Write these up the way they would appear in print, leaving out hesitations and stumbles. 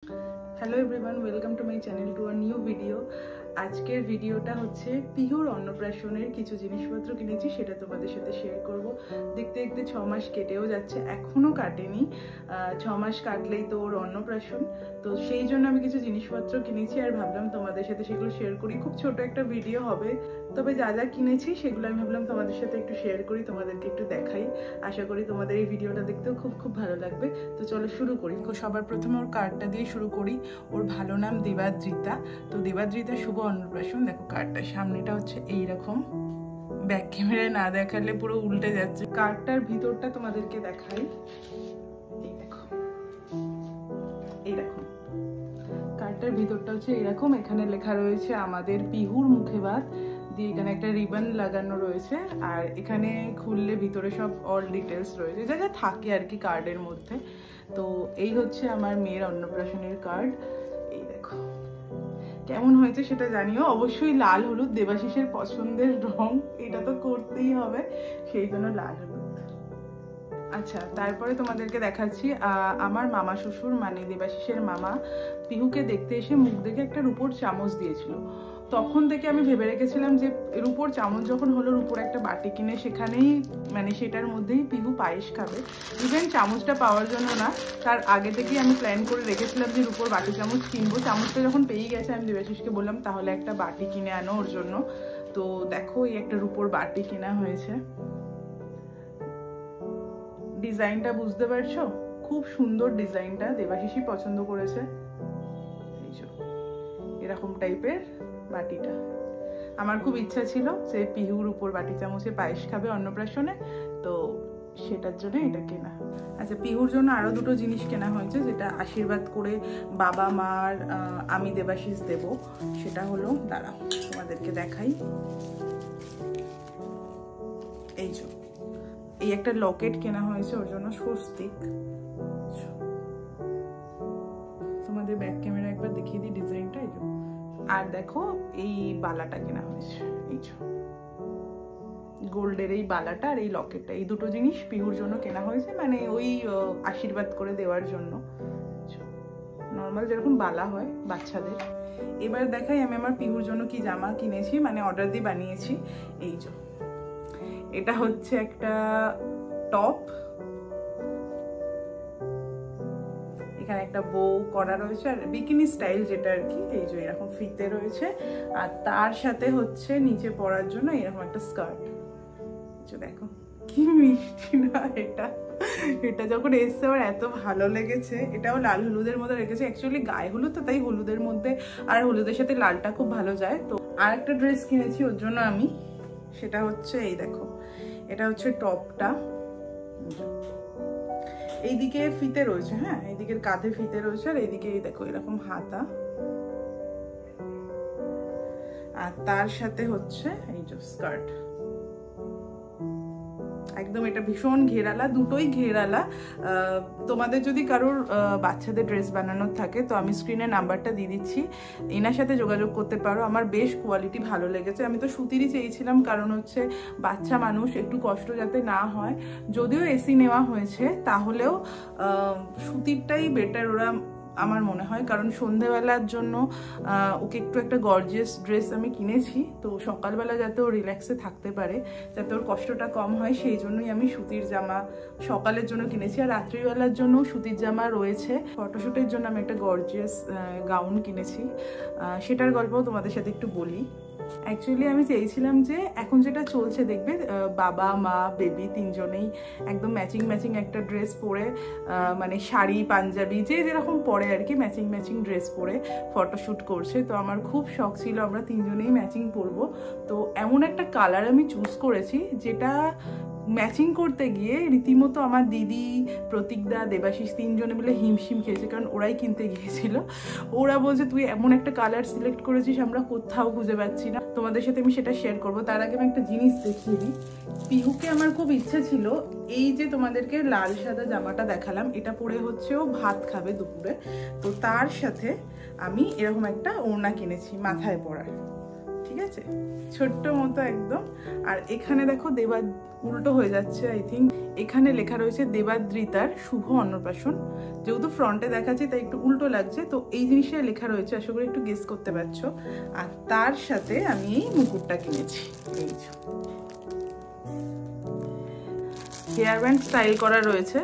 Hello everyone, welcome to my channel to a new video. আজকের ভিডিওটা হচ্ছে পিহুর অন্নপ্রাশনের কিছু জিনিসপত্র কিনেছি, সেটা তোমাদের সাথে শেয়ার করব। দেখতে দেখতে 6 মাস কেটেও যাচ্ছে, এখনও কাটেনি। 6 মাস কাটলেই তো ওর অন্নপ্রাশন, তো সেই জন্য আমি কিছু জিনিসপত্র কিনেছি আর ভাবলাম তোমাদের সাথে সেগুলো শেয়ার করি। খুব ছোট একটা ভিডিও হবে, তবে যা যা কিনেছি সেগুলো আমি ভাবলাম তোমাদের সাথে একটু শেয়ার করি, তোমাদেরকে একটু দেখাই। আশা করি তোমাদের এই ভিডিওটা দেখতেও খুব ভালো লাগবে। তো চলো শুরু করি। সবার প্রথমে ওর কার্ডটা দিয়ে শুরু করি। ওর ভালো নাম দেবাদ্রিতা। তো দেবাদ্রিতা শুভ অন্নপ্রাশন। দেখো কার্ডটার সামনেটা হচ্ছে এইরকম, ব্যাক ক্যামেরায় না দেখালে পুরো উল্টে যাচ্ছে। কার্ডটার ভিতরটা তোমাদেরকে দেখাই। এই দেখো, এইরকম কার্ডটার ভিতরটা হচ্ছে এরকম। এখানে লেখা রয়েছে আমাদের পিহুর মুখে ভাত দিয়ে, এখানে একটা রিবন লাগানো রয়েছে, আর এখানে খুললে ভিতরে সব অল ডিটেলস রয়েছে যা যা থাকে আর কি কার্ডের মধ্যে। তো এই হচ্ছে আমার মেয়ের অন্নপ্রাশনের কার্ড। এই দেখো, কেমন হয়েছে সেটা জানিও। অবশ্যই লাল হলুদ, দেবাশিসের পছন্দের রং, এটা তো করতেই হবে, সেই জন্য লাল হলুদ। আচ্ছা, তারপরে তোমাদেরকে দেখাচ্ছি আমার মামা শ্বশুর মানে দেবাশিসের মামা পিহুকে দেখতে এসে মুখ দেখে একটা রূপোর চামচ দিয়েছিল। তখন থেকে আমি ভেবে রেখেছিলাম যে রূপোর চামচ যখন হলো, রূপোর একটা বাটি কিনে সেখানেই মানে সেটার মধ্যেই পিহু পায়েস খাবে। ইভেন চামচটা পাওয়ার জন্য না, তার আগে থেকেই আমি প্ল্যান করে রেখেছিলাম যে রূপোর বাটি চামচ কিনবো। চামচটা যখন পেয়ে গেছে আমি দেবাশিসকে বললাম তাহলে একটা বাটি কিনে আনো ওর জন্য। তো দেখো, এই একটা রূপোর বাটি কেনা হয়েছে। ডিজাইনটা বুঝতে পারছো? খুব সুন্দর ডিজাইনটা, দেবাশিসই পছন্দ করেছে। এরকম টাইপের বাটিটা আমার খুব ইচ্ছা ছিল যে পিহুর উপর বাটি চামচে পায়েস খাবে অন্নপ্রাশনে, তো সেটার জন্য এটা কেনা। আচ্ছা, পিহুর জন্য আরো দুটো জিনিস কেনা হয়েছে, যেটা আশীর্বাদ করে বাবা মার আমি দেবাশিস দেব। সেটা হলো, দাঁড়াও তোমাদেরকে দেখাই। এই যে এই একটা লকেট কেনা হয়েছে ওর জন্য, স্বস্তিক। তোমাদের ব্যাক ক্যামেরা একবার দেখিয়ে দিই ডিজাইনটা। এই যে, আর দেখো এই বালাটা কেনা হয়েছে, এই যে গোল্ডের এই বালাটা আর এই লকেটটা, এই দুটো জিনিস পিহুর জন্য কেনা হয়েছে, মানে ওই আশীর্বাদ করে দেওয়ার জন্য। নর্মাল যেরকম বালা হয় বাচ্চাদের। এবার দেখাই আমি আমার পিহুর জন্য কি জামা কিনেছি, মানে অর্ডার দিয়ে বানিয়েছি। এই যে এটা হচ্ছে একটা টপ, এখানে একটা বউ করা রয়েছে আর বিকিনি স্টাইল যেটা আর কি। এই যে এরকম ফিতে রয়েছে, আর তার সাথে হচ্ছে নিচে পরার জন্য এরকম একটা স্কার্ট। দেখো কি মিষ্টি না এটা। এটা যখন এসছে আমার এত ভালো লেগেছে। এটাও লাল হলুদের মধ্যে রেখেছে, অ্যাকচুয়ালি গায়ে হলুদ তো, তাই হলুদের মধ্যে আর হলুদের সাথে লালটা খুব ভালো যায়। তো আর একটা ড্রেস কিনেছি ওর জন্য আমি, সেটা হচ্ছে এই দেখো, এটা হচ্ছে টপটা। এইদিকে ফিতে রয়েছে, হ্যাঁ এইদিকের কাঁধে ফিতে রয়েছে, আর এইদিকে দেখো এরকম হাতা, আর তার সাথে হচ্ছে এই যে স্কার্ট। একদম এটা ভীষণ ঘেরালা, দুটোই ঘেরালা। তোমাদের যদি কারোর বাচ্চাদের ড্রেস বানানোর থাকে তো আমি স্ক্রিনে নাম্বারটা দিয়ে দিচ্ছি, এনার সাথে যোগাযোগ করতে পারো। আমার বেশ কোয়ালিটি ভালো লেগেছে। আমি তো সুতিরই চেয়েছিলাম, কারণ হচ্ছে বাচ্চা মানুষ, একটু কষ্ট যাতে না হয়। যদিও এসি নেওয়া হয়েছে, তাহলেও সুতিরটাই বেটার ওরা আমার মনে হয়, কারণ সন্ধেবেলার জন্য ওকে একটু একটা গর্জিয়াস ড্রেস আমি কিনেছি। তো সকালবেলা যাতে ও রিল্যাক্সে থাকতে পারে, যাতে ওর কষ্টটা কম হয়, সেই জন্যই আমি সুতির জামা সকালের জন্য কিনেছি। আর রাত্রিবেলার জন্য সুতির জামা রয়েছে। ফটোশ্যুটের জন্য আমি একটা গর্জিয়াস গাউন কিনেছি, সেটার গল্পও তোমাদের সাথে একটু বলি। অ্যাকচুয়ালি আমি চেয়েছিলাম যে এখন যেটা চলছে দেখবে, বাবা মা বেবি তিনজনেই একদম ম্যাচিং একটা ড্রেস পরে, মানে শাড়ি পাঞ্জাবি যে যেরকম পরে আর কি, ম্যাচিং ড্রেস পরে ফটোশ্যুট করছে। তো আমার খুব শখ ছিল আমরা তিনজনেই ম্যাচিং পরবো। তো এমন একটা কালার আমি চুজ করেছি যেটা ম্যাচিং করতে গিয়ে রীতিমতো আমার দিদি, প্রতীকদা, দেবাশিস তিনজনে মিলে হিমশিম খেয়েছে, কারণ ওরাই কিনতে গিয়েছিল। ওরা বলছে তুই এমন একটা কালার সিলেক্ট করেছিস আমরা কোথাও খুঁজে পাচ্ছি না। তোমাদের সাথে আমি সেটা শেয়ার করবো। তার আগে আমি একটা জিনিস দেখিয়ে দিই। পিহুকে আমার খুব ইচ্ছা ছিল, এই যে তোমাদেরকে লাল সাদা জামাটা দেখালাম, এটা পরে হচ্ছে ও ভাত খাবে দুপুরে। তো তার সাথে আমি এরকম একটা ওড়না কিনেছি মাথায় পরার, ঠিক আছে, ছোট্ট মতো একদম। আর এখানে দেখো দেবা উল্টো হয়ে যাচ্ছে, আই থিঙ্ক এখানে লেখা রয়েছে দেবাদ্রিতার শুভ অন্নপ্রাশন। যেহেতু ফ্রন্টে দেখাচ্ছে তাই একটু উল্টো লাগছে, তো এই জিনিসটা লেখা রয়েছে, আশা করি একটু গেস করতে পারছো। আর তার সাথে আমি এই মুকুটটা কিনেছি। এই হেয়ার ব্যান্ড স্টাইল করা রয়েছে,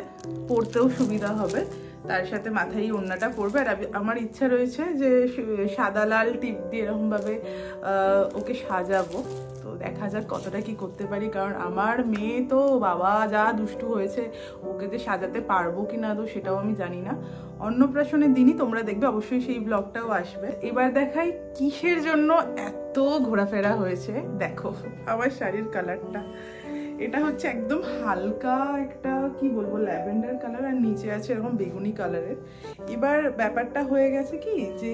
পরতেও সুবিধা হবে, তার সাথে মাথায় ওড়নাটা পরবে। আর আমার ইচ্ছা রয়েছে যে সাদা লাল টিপ দিয়ে এরকমভাবে ওকে সাজাবো। তো দেখা যাক কতটা কি করতে পারি, কারণ আমার মেয়ে তো বাবা যা দুষ্টু হয়েছে, ওকে যে সাজাতে পারবো কি না তো সেটাও আমি জানি না। অন্নপ্রাশনের দিনই তোমরা দেখবে, অবশ্যই সেই ব্লগটাও আসবে। এবার দেখাই কিসের জন্য এত ঘোরাফেরা হয়েছে। দেখো আমার শাড়ির কালারটা, এটা হচ্ছে একদম হালকা একটা কি বলবো ল্যাভেন্ডার কালার, আর নিচে আছে এরকম বেগুনি কালারের। এবার ব্যাপারটা হয়ে গেছে কি যে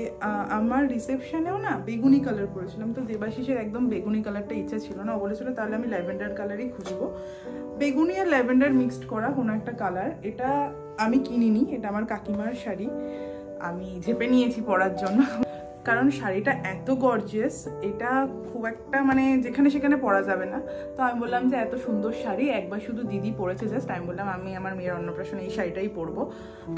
আমার রিসেপশনেও না বেগুনি কালার পরেছিলাম, তো দেবাশিসের একদম বেগুনি কালারটা ইচ্ছা ছিল না। ও বলেছিল তাহলে আমি ল্যাভেন্ডার কালারই খুঁজবো, বেগুনি আর ল্যাভেন্ডার মিক্সড করা কোনো একটা কালার। এটা আমি কিনিনি, এটা আমার কাকিমার শাড়ি, আমি ঝেপে নিয়েছি পরার জন্য, কারণ শাড়িটা এত গর্জিয়াস, এটা খুব একটা মানে যেখানে সেখানে পরা যাবে না। তো আমি বললাম যে এত সুন্দর শাড়ি একবার শুধু দিদি পরেছে জাস্ট, আমি বললাম আমি আমার মেয়ের অন্নপ্রাশনে এই শাড়িটাই পরবো,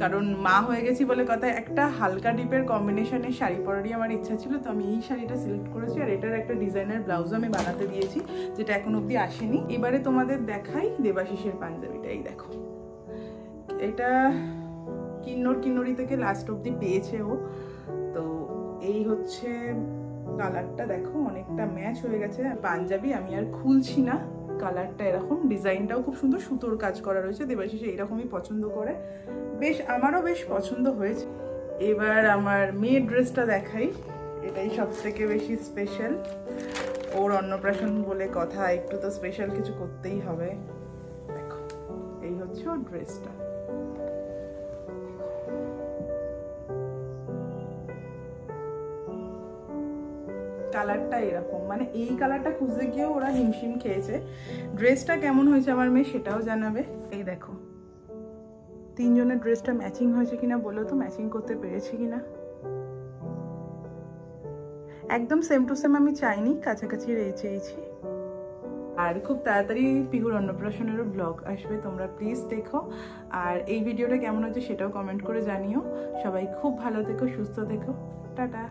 কারণ মা হয়ে গেছি বলে কথা, একটা হালকা ডিপের কম্বিনেশনের শাড়ি পরারই আমার ইচ্ছা ছিল। তো আমি এই শাড়িটা সিলেক্ট করেছি, আর এটার একটা ডিজাইনার ব্লাউজও আমি বানাতে দিয়েছি, যেটা এখন অবধি আসেনি। এবারে তোমাদের দেখাই দেবাশিসের পাঞ্জাবিটা। এই দেখো, এটা কিন্নরি থেকে লাস্ট অবধি পেয়েছে ও। তো এই হচ্ছে কালারটা, দেখো অনেকটা ম্যাচ হয়ে গেছে। পাঞ্জাবি আমি আর খুলছি না, কালারটা এরকম, ডিজাইনটাও খুব সুন্দর, সুতোর কাজ করা রয়েছে। দেবাশিস এইরকমই পছন্দ করে, বেশ আমারও বেশ পছন্দ হয়েছে। এবার আমার মেয়ের ড্রেসটা দেখাই, এটাই সব থেকে বেশি স্পেশাল। ওর অন্নপ্রাশন বলে কথা, একটু তো স্পেশাল কিছু করতেই হবে। দেখো এই হচ্ছে ওর ড্রেসটা। কালারটা এরকম, মানে এই কালারটা খুঁজতে গিয়েও ওরা হিমশিম খেয়েছে। ড্রেসটা কেমন হয়েছে আমার মেয়ে সেটাও জানাবে। এই দেখো তিনজনের ড্রেসটা ম্যাচিং হয়েছে কিনা বলো তো, ম্যাচিং করতে পেরেছি কিনা। একদম সেম টু সেম আমি চাইনি, কাছাকাছি চেয়েছি। আর খুব তাড়াতাড়ি পিহুর অন্নপ্রাশনেরও ব্লগ আসবে, তোমরা প্লিজ দেখো। আর এই ভিডিওটা কেমন হচ্ছে সেটাও কমেন্ট করে জানিও। সবাই খুব ভালো থেকো, সুস্থ থেকো, টাটা।